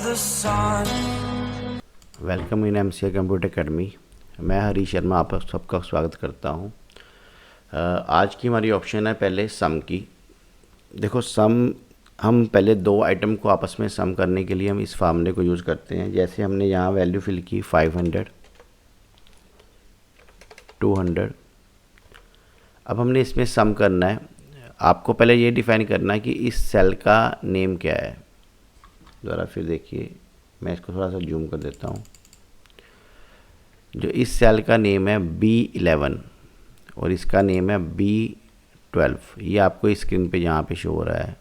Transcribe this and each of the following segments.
the sun. Welcome in MCA computer academy. मैं हरीश शर्मा आप सबका स्वागत करता हूं। आज की हमारी ऑप्शन है पहले सम की। देखो सम हम पहले दो आइटम को आपस में सम करने के लिए हम इस फार्मूले को यूज़ करते हैं। जैसे हमने यहाँ वैल्यू फिल की 500, 200। अब हमने इसमें सम करना है। आपको पहले ये डिफ़ाइन करना है कि इस सेल का नेम क्या है। दोबारा फिर देखिए, मैं इसको थोड़ा सा जूम कर देता हूँ। जो इस सेल का नेम है B11 और इसका नेम है B12। ये आपको स्क्रीन पे यहाँ पे शो हो रहा है,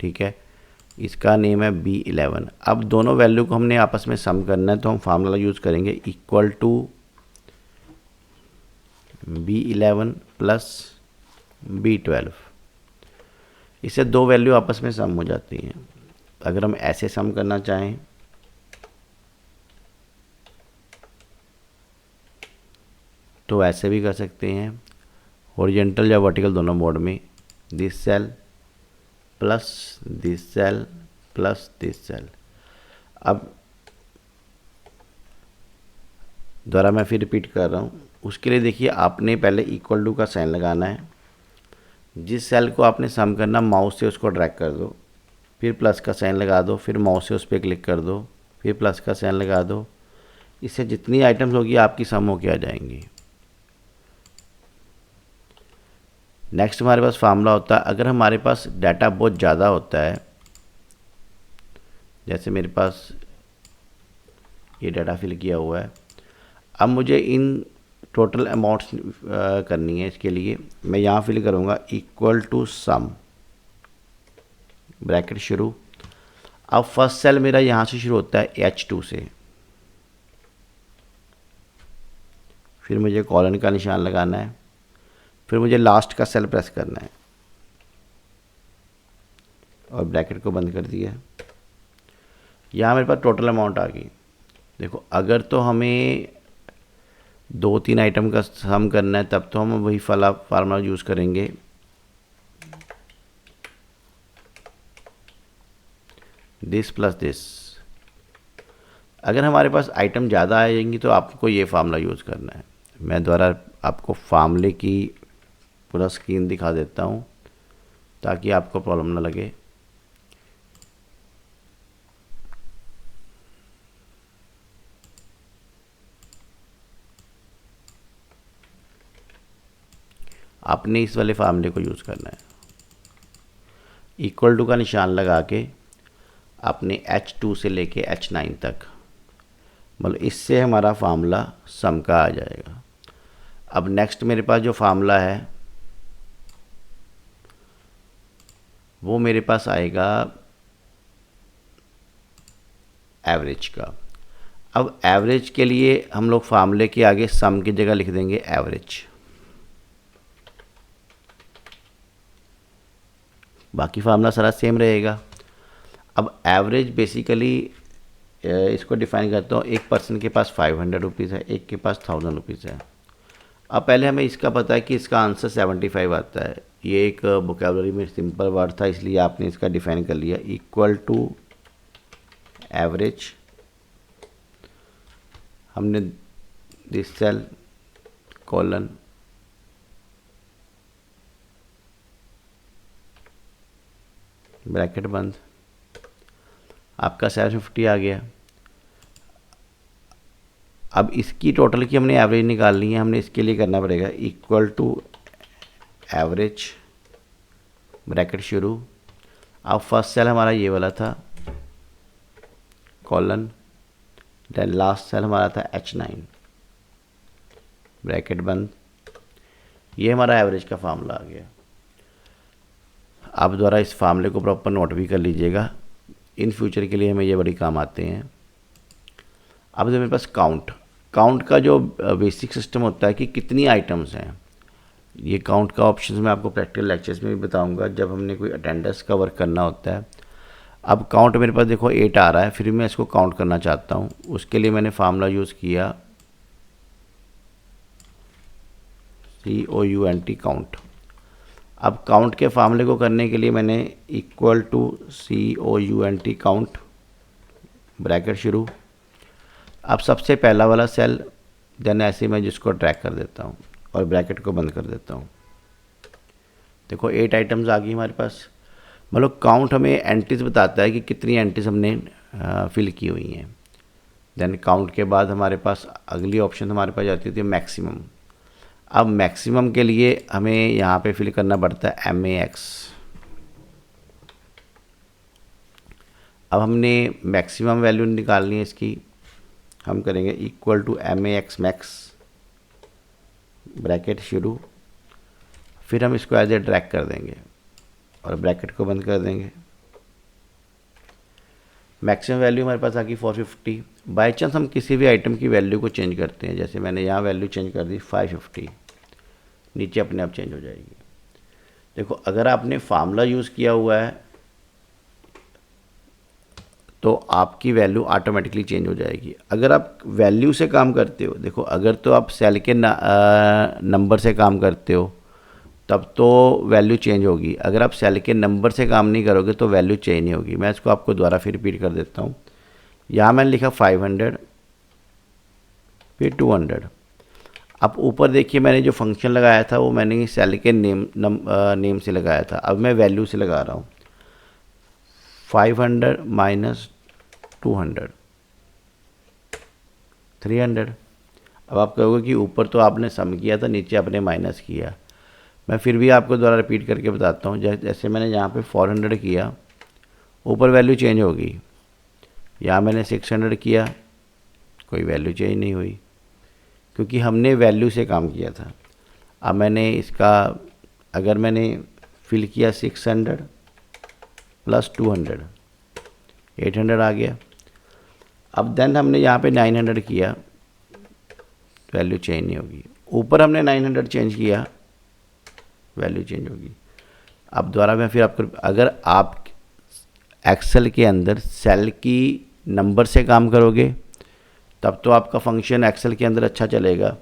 ठीक है। इसका नेम है B11। अब दोनों वैल्यू को हमने आपस में सम करना है, तो हम फार्मूला यूज़ करेंगे equal to B11 plus B12। इससे दो वैल्यू आपस में सम हो जाती हैं। अगर हम ऐसे सम करना चाहें तो ऐसे भी कर सकते हैं, हॉरिजॉन्टल या वर्टिकल दोनों मोड में। This cell plus this cell plus this cell. अब दोबारा मैं फिर रिपीट कर रहा हूँ। उसके लिए देखिए, आपने पहले इक्वल टू का साइन लगाना है। जिस सेल को आपने सम करना, माउस से उसको ड्रैग कर दो, फिर प्लस का साइन लगा दो, फिर माउस से उस पर क्लिक कर दो, फिर प्लस का साइन लगा दो। इससे जितनी आइटम्स होगी आपकी सम होके आ जाएंगी। नेक्स्ट हमारे पास फार्मूला होता है, अगर हमारे पास डाटा बहुत ज़्यादा होता है, जैसे मेरे पास ये डाटा फिल किया हुआ है। अब मुझे इन टोटल अमाउंट्स करनी है। इसके लिए मैं यहाँ फिल करूँगा इक्वल टू सम, ब्रैकेट शुरू। अब फर्स्ट सेल मेरा यहाँ से शुरू होता है H2 से, फिर मुझे कॉलन का निशान लगाना है, फिर मुझे लास्ट का सेल प्रेस करना है और ब्रैकेट को बंद कर दिया। यहाँ मेरे पास टोटल अमाउंट आ गई। देखो, अगर तो हमें 2-3 आइटम का सम करना है तब तो हम वही फार्मूला यूज़ करेंगे। This plus this. अगर हमारे पास आइटम ज़्यादा आ जाएंगी तो आपको ये फार्मूला यूज़ करना है। मैं दोबारा आपको फार्मूले की पूरा स्क्रीन दिखा देता हूँ ताकि आपको प्रॉब्लम ना लगे। आपने इस वाले फार्मूले को यूज़ करना है। इक्वल टू का निशान लगा के आपने H2 से लेके H9 तक, मतलब इससे हमारा फार्मूला सम का आ जाएगा। अब नेक्स्ट मेरे पास जो फार्मूला है वो मेरे पास आएगा एवरेज का। अब एवरेज के लिए हम लोग फार्मूले के आगे सम की जगह लिख देंगे एवरेज। बाकी फार्मूला सारा सेम रहेगा। अब एवरेज बेसिकली इसको डिफाइन करता हूँ, एक पर्सन के पास 500 रुपीज़ है, एक के पास 1000 रुपीज़ है। अब पहले हमें इसका पता है कि इसका आंसर 75 आता है। ये एक वोकैबुलरी में सिंपल वर्ड था, इसलिए आपने इसका डिफाइन कर लिया इक्वल टू एवरेज। हमने दिस सेल कॉलन ब्रैकेट बंद, आपका 750 आ गया। अब इसकी टोटल की हमने एवरेज निकालनी है। हमने इसके लिए करना पड़ेगा इक्वल टू एवरेज, ब्रैकेट शुरू। अब फर्स्ट सेल हमारा ये वाला था कॉलन, देन लास्ट सेल हमारा था H9, ब्रैकेट बंद। ये हमारा एवरेज का फार्मूला आ गया। आप द्वारा इस फार्मूले को प्रॉपर नोट भी कर लीजिएगा, इन फ्यूचर के लिए हमें ये बड़ी काम आते हैं। अब जो मेरे पास काउंट का जो बेसिक सिस्टम होता है कि कितनी आइटम्स हैं, ये काउंट का ऑप्शन मैं आपको प्रैक्टिकल लेक्चर्स में भी बताऊंगा जब हमने कोई अटेंडेंस का वर्क करना होता है। अब काउंट मेरे पास देखो 8 आ रहा है, फिर मैं इसको काउंट करना चाहता हूँ। उसके लिए मैंने फार्मूला यूज़ किया COUNT काउंट। अब काउंट के फार्मूले को करने के लिए मैंने equal to COUNT count bracket शुरू। अब सबसे पहला वाला सेल, देन ऐसे मैं जिसको ट्रैक कर देता हूँ और ब्रैकेट को बंद कर देता हूँ। देखो 8 आइटम्स आ गई हमारे पास। मतलब काउंट हमें एंट्रीज बताता है कि कितनी एंट्रीज हमने फिल की हुई हैं। देन काउंट के बाद हमारे पास अगली ऑप्शन हमारे पास जाती थी मैक्सिमम। अब मैक्सिमम के लिए हमें यहाँ पे फिल करना पड़ता है MAX। अब हमने मैक्सिमम वैल्यू निकालनी है इसकी, हम करेंगे equal to MAX max bracket शुरू, फिर हम इसको एज ए ड्रैग कर देंगे और ब्रैकेट को बंद कर देंगे। मैक्सिमम वैल्यू हमारे पास आ गई 450। बाई चांस हम किसी भी आइटम की वैल्यू को चेंज करते हैं, जैसे मैंने यहाँ वैल्यू चेंज कर दी 550, नीचे अपने आप चेंज हो जाएगी। देखो अगर आपने फार्मूला यूज़ किया हुआ है तो आपकी वैल्यू ऑटोमेटिकली चेंज हो जाएगी। अगर आप वैल्यू से काम करते हो, देखो अगर तो आप सेल के नंबर से काम करते हो तब तो वैल्यू चेंज होगी। अगर आप सेल के नंबर से काम नहीं करोगे तो वैल्यू चेंज नहीं होगी। मैं इसको आपको दोबारा फिर रिपीट कर देता हूँ। यहाँ मैंने लिखा 500, फिर 200। अब ऊपर देखिए मैंने जो फंक्शन लगाया था वो मैंने सेल के नेम से लगाया था। अब मैं वैल्यू से लगा रहा हूँ 500 माइनस 200 300। अब आप कहोगे कि ऊपर तो आपने सम किया था, नीचे आपने माइनस किया। मैं फिर भी आपको दोबारा रिपीट करके बताता हूँ। जैसे मैंने यहाँ पे 400 किया, ऊपर वैल्यू चेंज होगी। यहाँ मैंने 600 किया, कोई वैल्यू चेंज नहीं हुई, क्योंकि हमने वैल्यू से काम किया था। अब मैंने इसका अगर मैंने फिल किया 600 प्लस 200, 800 आ गया। अब देन हमने यहाँ पे 900 किया, वैल्यू चेंज नहीं होगी। ऊपर हमने 900 चेंज किया, वैल्यू चेंज होगी। अब दोबारा मैं फिर आपको, अगर आप एक्सेल के अंदर सेल की नंबर से काम करोगे तब तो आपका फंक्शन एक्सेल के अंदर अच्छा चलेगा।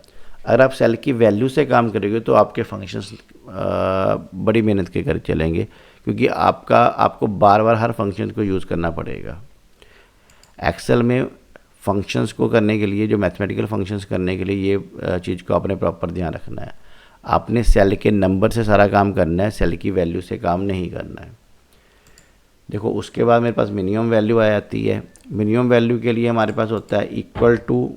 अगर आप सेल की वैल्यू से काम करोगे तो आपके फंक्शंस बड़ी मेहनत के कर चलेंगे, क्योंकि आपको बार बार हर फंक्शन को यूज़ करना पड़ेगा। एक्सेल में फंक्शंस को करने के लिए, जो मैथमेटिकल फंक्शंस करने के लिए, ये चीज़ को आपने प्रॉपर ध्यान रखना है। आपने सेल के नंबर से सारा काम करना है, सेल की वैल्यू से काम नहीं करना है। देखो उसके बाद मेरे पास मिनिमम वैल्यू आ जाती है। मिनिमम वैल्यू के लिए हमारे पास होता है इक्वल टू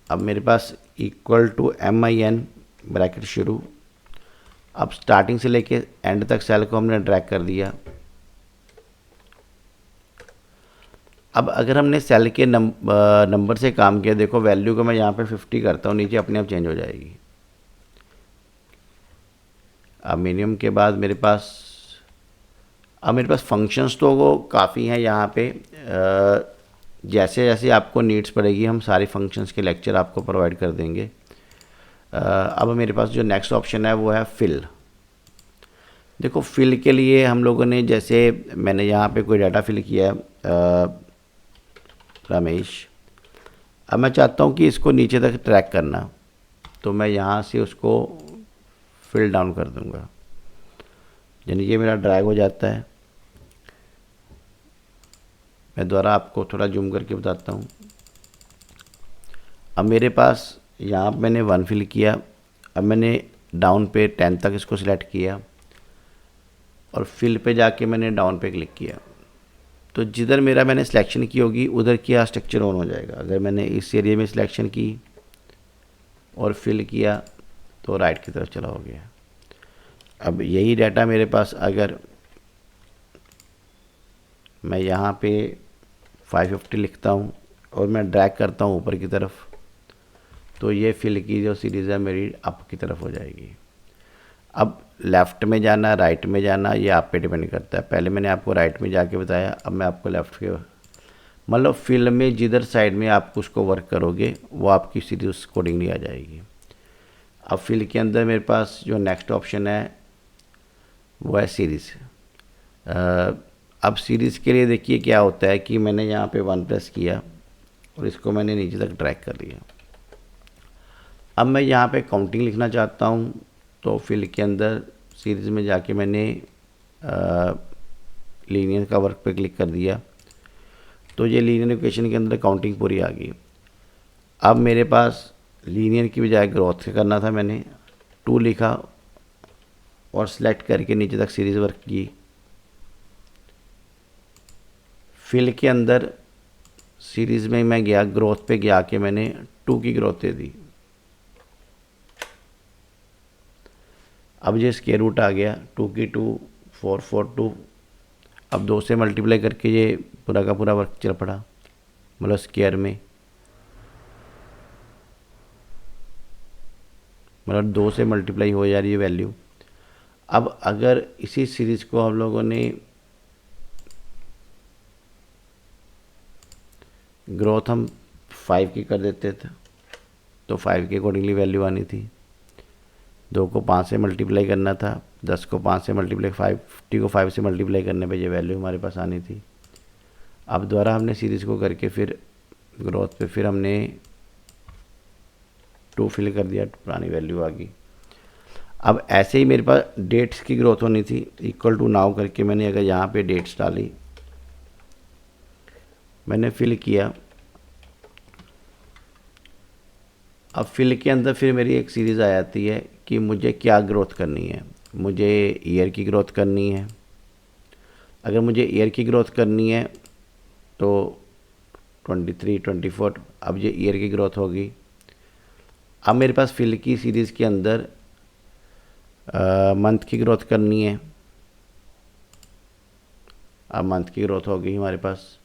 अब मेरे पास इक्वल टू MIN ब्रैकेट शुरू। अब स्टार्टिंग से लेके एंड तक सेल को हमने ड्रैग कर दिया। अब अगर हमने सेल के नंबर से काम किया, देखो वैल्यू को मैं यहाँ पे 50 करता हूँ, नीचे अपने आप चेंज हो जाएगी। अब मिनिमम के बाद मेरे पास फंक्शंस तो काफ़ी हैं यहाँ पे। जैसे जैसे आपको नीड्स पड़ेगी हम सारे फंक्शंस के लेक्चर आपको प्रोवाइड कर देंगे। अब मेरे पास जो नेक्स्ट ऑप्शन है वो है फिल। देखो फिल के लिए हम लोगों ने, जैसे मैंने यहाँ पे कोई डाटा फिल किया है, रमेश। अब मैं चाहता हूँ कि इसको नीचे तक ट्रैक करना, तो मैं यहाँ से उसको फिल डाउन कर दूँगा, यानी ये मेरा ड्रैग हो जाता है। मैं दोबारा आपको थोड़ा जूम करके बताता हूँ। अब मेरे पास यहाँ मैंने 1 फिल किया। अब मैंने डाउन पे 10 तक इसको सिलेक्ट किया और फिल पे जाके मैंने डाउन पे क्लिक किया, तो जिधर मेरा मैंने सिलेक्शन की होगी उधर क्या स्ट्रक्चर ऑन हो जाएगा। अगर मैंने इस एरिया में सिलेक्शन की और फिल किया तो राइट की तरफ चला हो गया। अब यही डाटा मेरे पास, अगर मैं यहाँ पे 550 लिखता हूँ और मैं ड्रैग करता हूँ ऊपर की तरफ, तो ये फिल की जो सीरीज़ है मेरी अप की तरफ हो जाएगी। अब लेफ़्ट में जाना, राइट में जाना, ये आप पे डिपेंड करता है। पहले मैंने आपको राइट में जाके बताया, अब मैं आपको लेफ़्ट के, मतलब फिल में जिधर साइड में आप उसको वर्क करोगे वो आपकी सीरीज उस कोडिंगली आ जाएगी। अब फिल के अंदर मेरे पास जो नेक्स्ट ऑप्शन है वो है सीरीज़। अब सीरीज़ के लिए देखिए क्या होता है कि मैंने यहाँ पे 1 प्रेस किया और इसको मैंने नीचे तक ड्रैग कर लिया। अब मैं यहाँ पे काउंटिंग लिखना चाहता हूँ, तो फिल के अंदर सीरीज़ में जाके मैंने लीनियर का वर्क पे क्लिक कर दिया, तो ये लीनियर इक्वेशन के अंदर काउंटिंग पूरी आ गई। अब मेरे पास लीनियर की बजाय ग्रोथ करना था, मैंने 2 लिखा और सेलेक्ट करके नीचे तक सीरीज़ वर्क की। फिल के अंदर सीरीज़ में मैं गया, ग्रोथ पे गया के मैंने 2 की ग्रोथ दे दी। अब ये स्क्वायर रूट आ गया, 2 की 2 4 4 2। अब 2 से मल्टीप्लाई करके ये पूरा का पूरा वर्क चल पड़ा, मतलब स्क्वायर में, मतलब 2 से मल्टीप्लाई हो जा रही है वैल्यू। अब अगर इसी सीरीज़ को हम लोगों ने ग्रोथ हम 5 की कर देते थे, तो 5 के अकॉर्डिंगली वैल्यू आनी थी। 2 को 5 से मल्टीप्लाई करना था, 10 को 5 से मल्टीप्लाई, 50 को 5 से मल्टीप्लाई करने पे ये वैल्यू हमारे पास आनी थी। अब दोबारा हमने सीरीज़ को करके फिर ग्रोथ पे फिर हमने 2 फिल कर दिया, पुरानी वैल्यू आ गई। अब ऐसे ही मेरे पास डेट्स की ग्रोथ होनी थी, इक्वल टू नाउ करके मैंने अगर यहाँ पे डेट्स डाली, मैंने फिल किया। अब फिल के अंदर फिर मेरी एक सीरीज़ आ जाती है कि मुझे क्या ग्रोथ करनी है। मुझे ईयर की ग्रोथ करनी है। अगर मुझे ईयर की ग्रोथ करनी है तो 23 24, अब ये ईयर की ग्रोथ होगी। अब मेरे पास फिल की सीरीज़ के अंदर मंथ की ग्रोथ करनी है। अब मंथ की ग्रोथ होगी हमारे पास।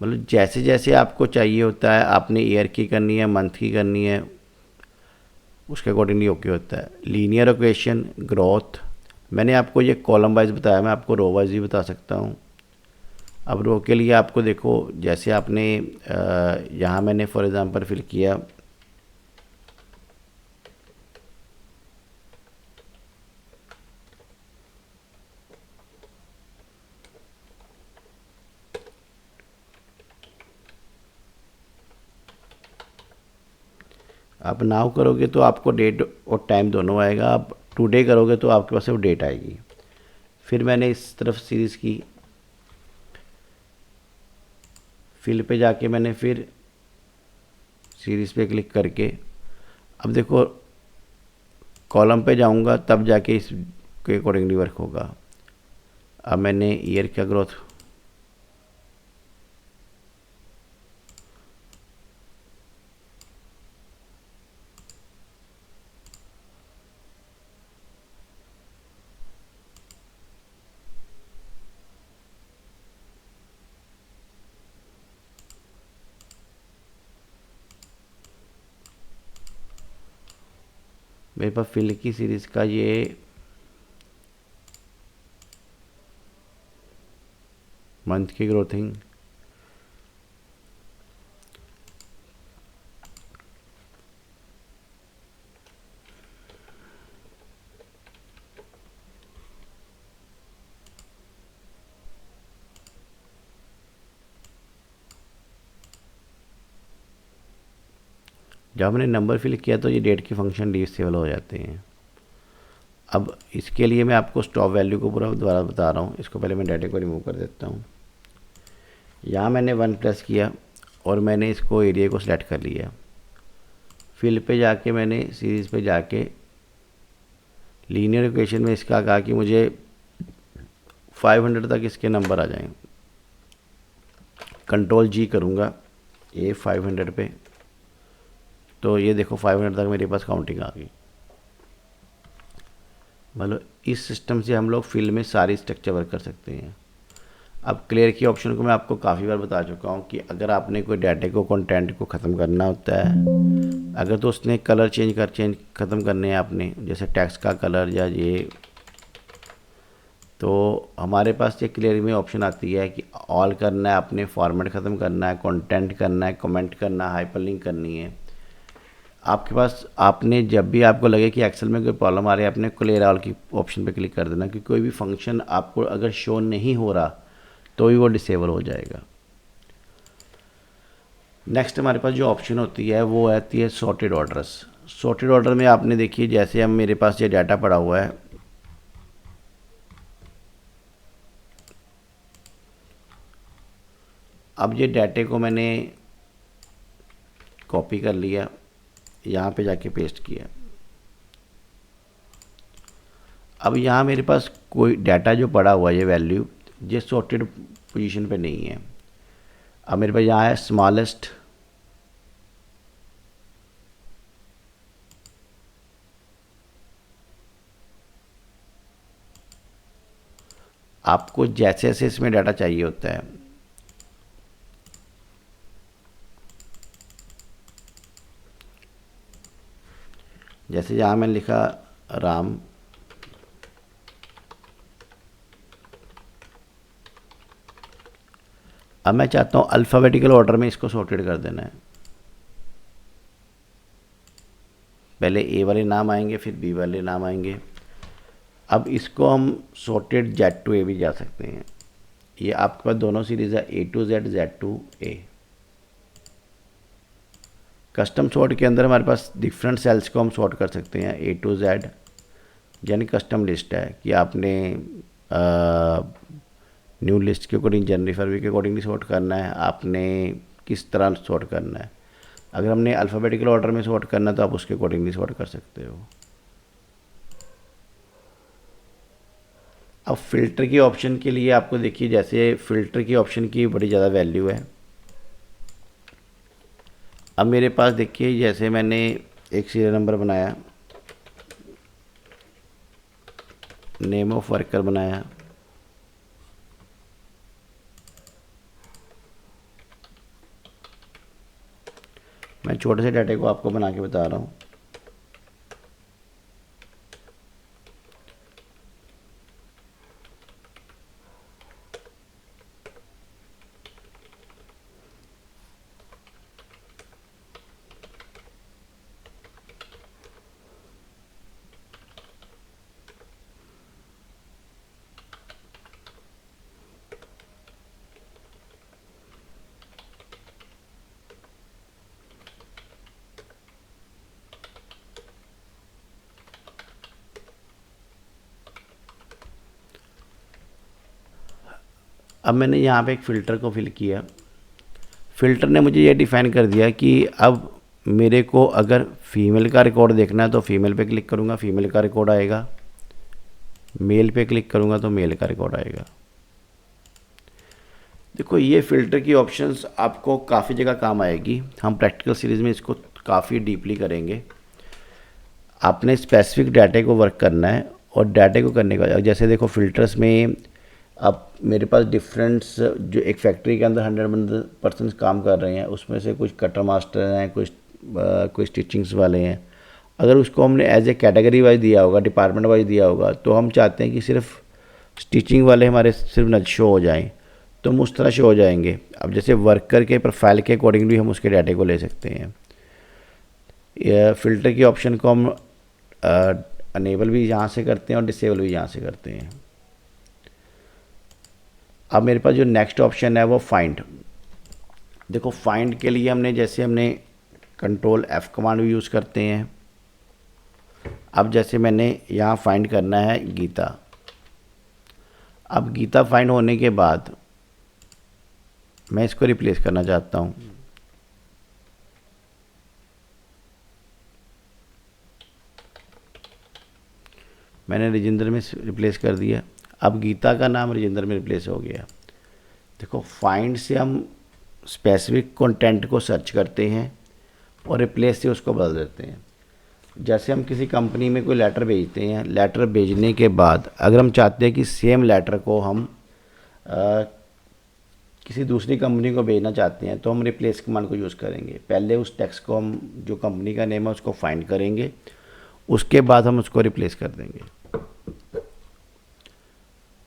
मतलब जैसे जैसे आपको चाहिए होता है, आपने ईयर की करनी है, मंथ की करनी है, उसके अकॉर्डिंगली ओके होता है। लीनियर इक्वेशन, ग्रोथ, मैंने आपको ये कॉलम वाइज बताया, मैं आपको रो वाइज भी बता सकता हूँ। अब रो के लिए आपको देखो, जैसे आपने यहाँ मैंने फॉर एग्ज़ाम्पल फिल किया, आप नाउ करोगे तो आपको डेट और टाइम दोनों आएगा। आप टुडे करोगे तो आपके पास वो डेट आएगी। फिर मैंने इस तरफ सीरीज़ की, फिल पे जाके मैंने फिर सीरीज़ पे क्लिक करके, अब देखो कॉलम पे जाऊंगा तब जाके इसके अकॉर्डिंगली वर्क होगा। अब मैंने ईयर का ग्रोथ, मेरे पास फिल की सीरीज़ का ये मंथ की ग्रोथिंग, जब हमने नंबर फिल किया तो ये डेट के फंक्शन डिसेबल हो जाते हैं। अब इसके लिए मैं आपको स्टॉप वैल्यू को पूरा दोबारा बता रहा हूँ। इसको पहले मैं डाटा को रिमूव कर देता हूँ। यहाँ मैंने 1 प्रेस किया और मैंने इसको एरिया को सिलेक्ट कर लिया। फिल पे जाके मैंने सीरीज़ पे जाके लीनियर इक्वेशन में इसका कहा कि मुझे 500 तक इसके नंबर आ जाएं। कंट्रोल जी करूँगा ये 500 पे, तो ये देखो 500 तक मेरे पास काउंटिंग आ गई। मतलब इस सिस्टम से हम लोग फिल में सारी स्ट्रक्चर वर्क कर सकते हैं। अब क्लियर की ऑप्शन को मैं आपको काफ़ी बार बता चुका हूँ कि अगर आपने कोई डाटा को, कंटेंट को ख़त्म करना होता है, अगर तो उसने कलर चेंज ख़त्म करने हैं आपने, जैसे टेक्स्ट का कलर या ये, तो हमारे पास ये क्लियर में ऑप्शन आती है कि ऑल करना है, आपने फॉर्मेट ख़त्म करना है, कंटेंट करना है, कमेंट करना है, हाइपरलिंक करनी है। आपके पास, आपने जब भी आपको लगे कि एक्सेल में कोई प्रॉब्लम आ रही है, आपने क्लियर ऑल की ऑप्शन पे क्लिक कर देना, क्योंकि कोई भी फंक्शन आपको अगर शो नहीं हो रहा तो ही वो डिसेबल हो जाएगा। नेक्स्ट हमारे पास जो ऑप्शन होती है वो आती है सॉर्टेड ऑर्डर्स। सॉर्टेड ऑर्डर में आपने देखिए जैसे हम मेरे पास ये डाटा पड़ा हुआ है, अब ये डाटे को मैंने कॉपी कर लिया, यहाँ पे जाके पेस्ट किया। अब यहाँ मेरे पास कोई डाटा जो पड़ा हुआ है ये वैल्यू ये सॉर्टेड पोजीशन पे नहीं है। अब मेरे पास यहाँ है स्मॉलेस्ट, आपको जैसे जैसे इसमें डाटा चाहिए होता है, जैसे यहाँ मैंने लिखा राम, अब मैं चाहता हूँ अल्फ़ाबेटिकल ऑर्डर में इसको सॉर्टेड कर देना है। पहले ए वाले नाम आएंगे फिर बी वाले नाम आएंगे। अब इसको हम सॉर्टेड जेड टू ए भी जा सकते हैं। ये आपके पास दोनों सीरीज़ है, ए टू ए। कस्टम सॉर्ट के अंदर हमारे पास डिफरेंट सेल्स को हम सॉर्ट कर सकते हैं ए टू जेड, यानी कस्टम लिस्ट है कि आपने न्यू लिस्ट के अकॉर्डिंग जनवरी फरवरी के अकॉर्डिंगली सॉर्ट करना है, आपने किस तरह सॉर्ट करना है। अगर हमने अल्फ़ाबेटिकल ऑर्डर में सॉर्ट करना है तो आप उसके अकॉर्डिंगली सॉर्ट कर सकते हो। अब फ़िल्टर की ऑप्शन के लिए आपको देखिए जैसे फ़िल्टर की ऑप्शन की बड़ी ज़्यादा वैल्यू है। अब मेरे पास देखिए जैसे मैंने एक सीरियल नंबर बनाया, नेम ऑफ वर्कर बनाया, मैं छोटे से डाटे को आपको बना के बता रहा हूँ। अब मैंने यहाँ पे एक फ़िल्टर को फिल किया। फ़िल्टर ने मुझे ये डिफ़ाइन कर दिया कि अब मेरे को अगर फ़ीमेल का रिकॉर्ड देखना है तो फ़ीमेल पे क्लिक करूँगा, फ़ीमेल का रिकॉर्ड आएगा। मेल पे क्लिक करूँगा तो मेल का रिकॉर्ड आएगा। देखो ये फ़िल्टर की ऑप्शंस आपको काफ़ी जगह काम आएगी। हम प्रैक्टिकल सीरीज़ में इसको काफ़ी डीपली करेंगे। आपने स्पेसिफिक डाटे को वर्क करना है और डाटे को करने का जैसे देखो फ़िल्टर्स में अब मेरे पास डिफरेंट्स जो एक फैक्ट्री के अंदर 100% काम कर रहे हैं, उसमें से कुछ कटर मास्टर हैं, कुछ कोई स्टिचिंग्स वाले हैं। अगर उसको हमने एज ए कैटेगरी वाइज दिया होगा, डिपार्टमेंट वाइज दिया होगा, तो हम चाहते हैं कि सिर्फ स्टिचिंग वाले हमारे सिर्फ न शो हो जाएं, तो हम उस तरह शो हो जाएंगे। अब जैसे वर्कर के प्रोफाइल के अकॉर्डिंगली हम उसके डाटे को ले सकते हैं। फ़िल्टर की ऑप्शन को हम अनेबल भी यहाँ से करते हैं और डिसेबल भी यहाँ से करते हैं। अब मेरे पास जो नेक्स्ट ऑप्शन है वो फाइंड। देखो फाइंड के लिए हमने कंट्रोल F कमांड भी यूज़ करते हैं। अब जैसे मैंने यहाँ फाइंड करना है गीता। अब गीता फाइंड होने के बाद मैं इसको रिप्लेस करना चाहता हूँ। मैंने राजेंद्र में रिप्लेस कर दिया। अब गीता का नाम राजेंद्र में रिप्लेस हो गया। देखो फाइंड से हम स्पेसिफिक कंटेंट को सर्च करते हैं और रिप्लेस से उसको बदल देते हैं। जैसे हम किसी कंपनी में कोई लेटर भेजते हैं, लेटर भेजने के बाद अगर हम चाहते हैं कि सेम लेटर को हम किसी दूसरी कंपनी को भेजना चाहते हैं तो हम रिप्लेस कमांड को यूज़ करेंगे। पहले उस टेक्स्ट को हम जो कंपनी का नेम है उसको फाइंड करेंगे, उसके बाद हम उसको रिप्लेस कर देंगे।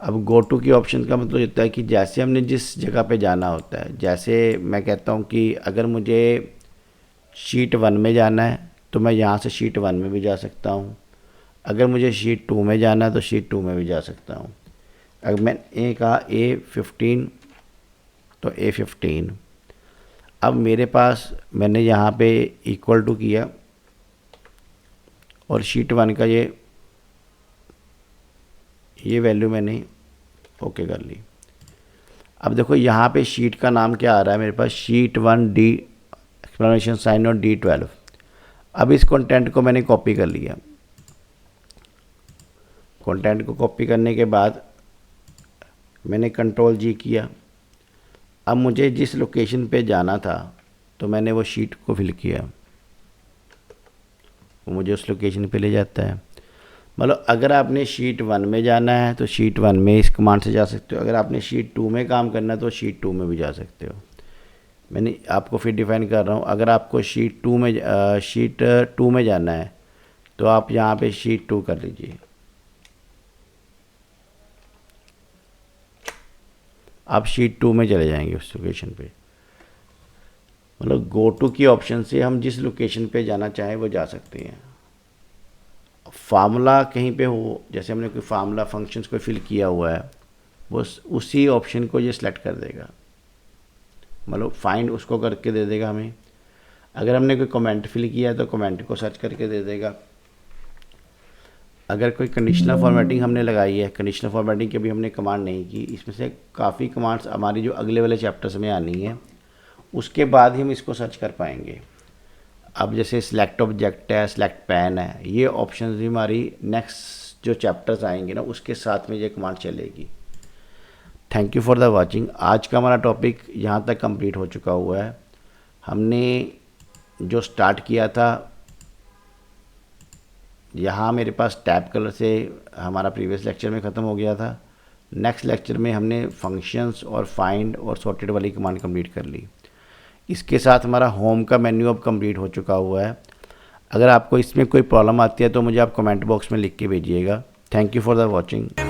अब गो टू की ऑप्शन का मतलब होता है कि जैसे हमने जिस जगह पे जाना होता है, जैसे मैं कहता हूँ कि अगर मुझे शीट 1 में जाना है तो मैं यहाँ से शीट 1 में भी जा सकता हूँ। अगर मुझे शीट 2 में जाना है तो शीट 2 में भी जा सकता हूँ। अगर मैं कहा A15 तो A15। अब मेरे पास मैंने यहाँ पे इक्वल टू किया और शीट 1 का ये वैल्यू मैंने ओके कर ली। अब देखो यहाँ पे शीट का नाम क्या आ रहा है मेरे पास, शीट 1 डी एक्सप्लेनेशन साइन और D12। अब इस कंटेंट को मैंने कॉपी कर लिया। कंटेंट को कॉपी करने के बाद मैंने कंट्रोल G किया। अब मुझे जिस लोकेशन पे जाना था तो मैंने वो शीट को फिल किया, वो मुझे उस लोकेशन पे ले जाता है। मतलब अगर आपने शीट 1 में जाना है तो शीट 1 में इस कमांड से जा सकते हो, अगर आपने शीट 2 में काम करना है तो शीट 2 में भी जा सकते हो। मैंने आपको फिर डिफ़ाइन कर रहा हूँ, अगर आपको शीट 2 में जाना है तो आप यहाँ पे शीट 2 कर लीजिए। आप शीट 2 में चले जाएंगे उस लोकेशन पे। मतलब गो टू की ऑप्शन से हम जिस लोकेशन पे जाना चाहें वो जा सकते हैं। फार्मूला कहीं पे हो, जैसे हमने कोई फार्मूला फंक्शंस को फिल किया हुआ है, वो उसी ऑप्शन को ये सिलेक्ट कर देगा, मतलब फाइंड उसको करके दे देगा हमें। अगर हमने कोई कमेंट फिल किया है तो कमेंट को सर्च करके दे देगा। अगर कोई कंडीशनल फॉर्मेटिंग हमने लगाई है, कंडीशनल फॉर्मेटिंग की अभी हमने कमांड नहीं की, इसमें से काफ़ी कमांड्स हमारी जो अगले वाले चैप्टर्स में आनी है उसके बाद ही हम इसको सर्च कर पाएंगे। अब जैसे सिलेक्ट ऑब्जेक्ट है, सिलेक्ट पैन है, ये ऑप्शन भी हमारी नेक्स्ट जो चैप्टर्स आएंगे ना उसके साथ में ये कमांड चलेगी। Thank you for the watching. आज का हमारा टॉपिक यहाँ तक कंप्लीट हो चुका हुआ है। हमने जो स्टार्ट किया था, यहाँ मेरे पास टैब कलर से हमारा प्रीवियस लेक्चर में ख़त्म हो गया था। नेक्स्ट लेक्चर में हमने फंक्शंस और फाइंड और सॉर्टेड वाली कमांड कंप्लीट कर ली। इसके साथ हमारा होम का मेन्यू अब कंप्लीट हो चुका हुआ है। अगर आपको इसमें कोई प्रॉब्लम आती है तो मुझे आप कमेंट बॉक्स में लिख के भेजिएगा। Thank you for the watching.